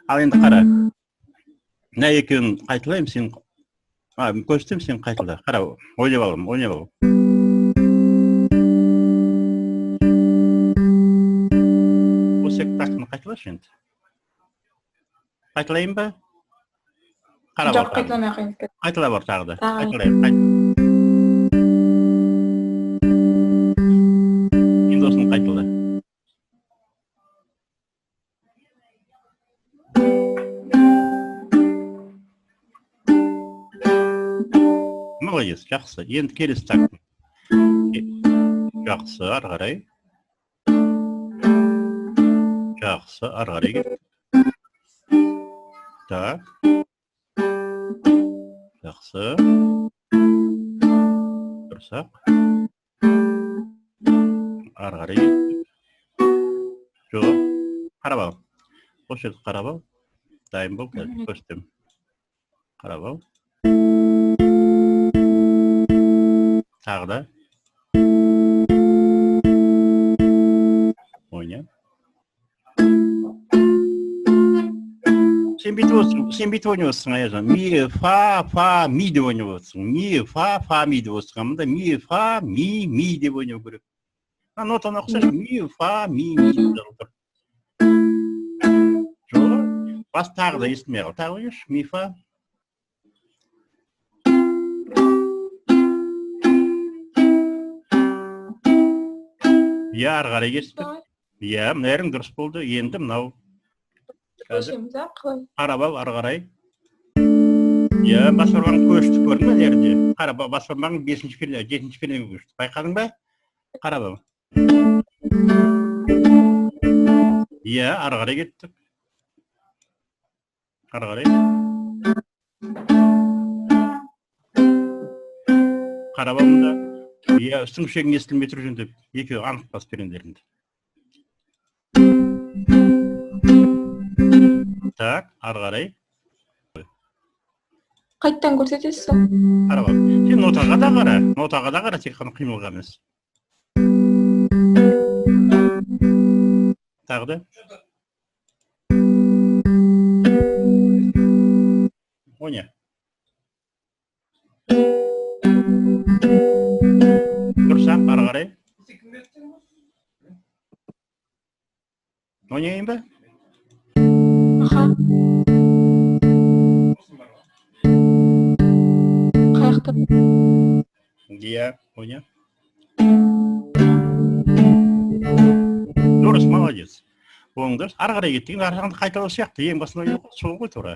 Ал енді қара. Мына екеуін қайталаймын, сен көрсетемін, сен қайтала. Қара, ойлап алам, ойнап ал. Осы екі тақтыны қайталашы енді. Қайталайын ба? Жоқ, қайталамай ақ енді. Қайтала бар тағы да. Тағы. Қайталайын. Енді осыны қайтала. Молодец, жақсы. Енді келесі тақтын. Жақсы, ары қарай. Жақсы, ары қарай кет. Так. Жақсы. Тұрсақ. Ары қарай кет. Жоқ. Қарап ал. Осы жерді қарап ал. Дайын бол, көрсетемін. Қарап ал. Тағы да. Ойна. Сен бүйтіп ойнап отырсың, Аяжан. Ми, фа, ми деп ойнап отырсың. Ми, фа, ми деп отырсың. Мұнда ми, фа, ми деп ойнау керек. Нотаны оқысашы. Ми, фа, ми деп отыр. Жоқ. Бас тағы да естілмей қал. Тағы ойнашы. Ми, фа. Ары қарай кеттік. Мынарың дұрыс болды. Енді мынау. Қарап ал, ары қарай. Бас бармағын көшті, көрдің бе жерде? Қарап, бас бармағын 7-ші пернеге көшті. Байқадың ба? Қарап ал. Ары қарай кеттік. Ары қарай. Қарап ал мұнда. Үстің шегін естілмей тұр жүн деп, екеуі анық бас перендерінде. Так, ары қарай. Қайттан көрсетесіз? Қарап ал. Сен нотаға да қара, тек қана қимылға емес. Тағы да. Ойна. Тұрсақ, ары қарай. Ойнайын ба? Аха. Қаяқты? Ойна. Дұрыс, молодец. Оң дұрыс. Ары қарай кеттің, ары жағында қайталау сияқты. Ең басында ойнау, сол ғой тура.